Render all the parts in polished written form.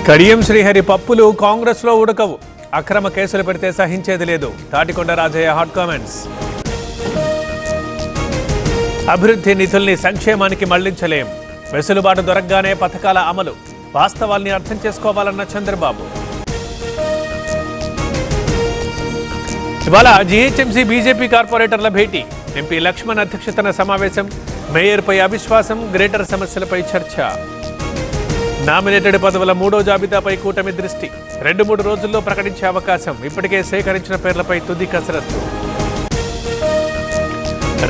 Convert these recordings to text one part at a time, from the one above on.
కడియం శ్రీహరి పప్పులు కాంగ్రెస్ లో ఉడకవు. అక్రమ కేసులు పెడితే సహించేది లేదు. Tatikonda Rajaiah hot comments. అభివృద్ధి నిధుల్ని సంక్షేమానికి మళ్లించలేం. వెసులుబాటు దొరకగానే పథకాల అమలు. వాస్తవాల్ని అర్థం చేసుకోవాలన్న చంద్రబాబు. ఇవాళ జీహెచ్ఎంసీ బీజేపీ కార్పొరేటర్ల భేటీ. ఎంపీ లక్ష్మణ్ అధ్యక్షతన సమావేశం. మేయర్పై అవిశ్వాసం, గ్రేటర్ సమస్యలపై చర్చ. నామినేటెడ్ పదవుల 3వ జాబితాపై కూటమి దృష్టి. 2-3 రోజుల్లో ప్రకటించే అవకాశం. ఇప్పటికే సేకరించిన పేర్లపై తుది కసరత్తు.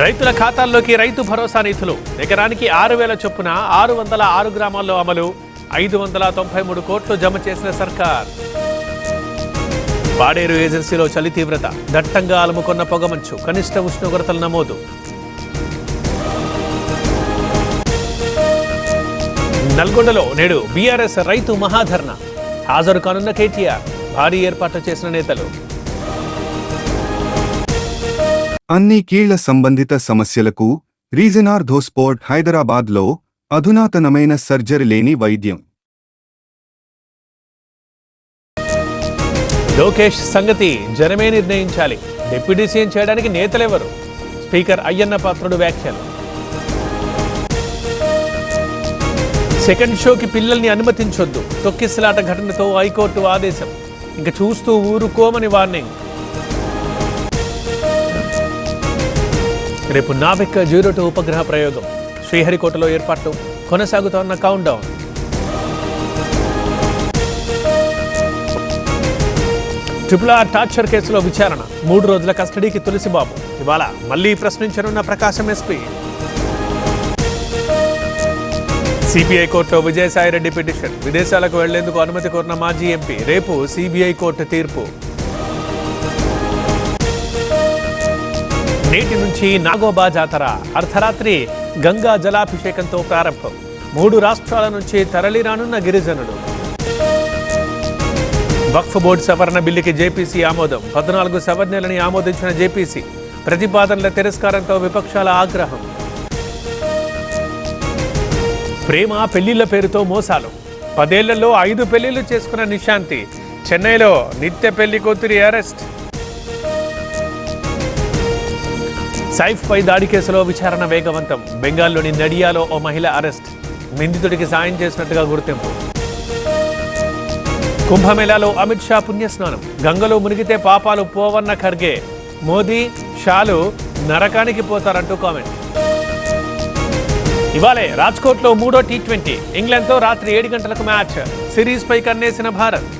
రైతుల ఖాతాల్లోకి రైతు భరోసా నిధులు. ఎకరానికి 6,000 చొప్పున 606 గ్రామాల్లో అమలు. 593 కోట్లు జమ చేసిన సర్కార్. పాడేరు ఏజెన్సీలో చలి తీవ్రత. దట్టంగా అలుముకున్న పొగమంచు. కనిష్ట ఉష్ణోగ్రతలు నమోదు. నల్గొండలో నేడు బీఆర్ఎస్ రైతు మహాధర్నా. హాజరు కానున్న కేటీఆర్. భారీ ఏర్పాట్లు చేసిన నేతలు. అన్ని కీళ్ల సంబంధిత సమస్యలకు రీజనార్థోస్పోర్ట్ హైదరాబాద్లో అధునాతనమైన సర్జరీ లేని వైద్యం. లోకేష్ సంగతి జనమే నిర్ణయించాలి. డిప్యూటీ సీఎం చేయడానికి నేతలెవరు? స్పీకర్ అయ్యన్న పాత్రుడు వ్యాఖ్యలు. సెకండ్ షోకి పిల్లల్ని అనుమతించొద్దు. తొక్కిసలాట ఘటనతో హైకోర్టు ఆదేశం. ఇంక చూస్తూ ఊరుకోమని వార్నింగ్. రేపు నావిక్ 02 ఉపగ్రహ ప్రయోగం. శ్రీహరికోటలో ఏర్పాట్లు. కొనసాగుతోన్న కౌంట్ డౌన్. RRR టార్చర్ కేసులో విచారణ. 3 రోజుల కస్టడీకి తులసిబాబు. ఇవాళ మళ్లీ ప్రశ్నించనున్న ప్రకాశం ఎస్పీ. సిబిఐ కోర్టులో విజయసాయిరెడ్డి పిటిషన్. విదేశాలకు వెళ్లేందుకు అనుమతి కోరిన మాజీ ఎంపీ. రేపు సిబిఐ కోర్టు తీర్పు. నేటి నుంచి నాగోబా జాతర. అర్ధరాత్రి గంగా జలాభిషేకంతో ప్రారంభం. 3 రాష్ట్రాల నుంచి తరలిరానున్న గిరిజనులు. వక్ఫ్ బోర్డు సవరణ బిల్లుకి జేపీసీ ఆమోదం. 14 సవరణలని ఆమోదించిన జేపీసీ. ప్రతిపాదనల తిరస్కారంతో విపక్షాల ఆగ్రహం. ప్రేమ పెళ్లిళ్ల పేరుతో మోసాలు. 10 ఏళ్లలో 5 పెళ్లిళ్లు చేసుకున్న నిశాంతి. చెన్నైలో నిత్య పెళ్లి కూతురి అరెస్ట్. సైఫ్ పై దాడి కేసులో విచారణ వేగవంతం. బెంగాల్లోని నడియాలో ఓ మహిళ అరెస్ట్. నిందితుడికి సాయం చేసినట్టుగా గుర్తింపు. కుంభమేళాలో అమిత్ షా పుణ్యస్నానం. గంగలో మునిగితే పాపాలు పోవన్న ఖర్గే. మోదీ, షాలు నరకానికి పోతారంటూ కామెంట్. ఇవాళే రాజ్కోట్లో 3వ T20. ఇంగ్లాండ్తో రాత్రి 7 గంటలకు మ్యాచ్. సిరీస్ పై కన్నేసిన భారత్.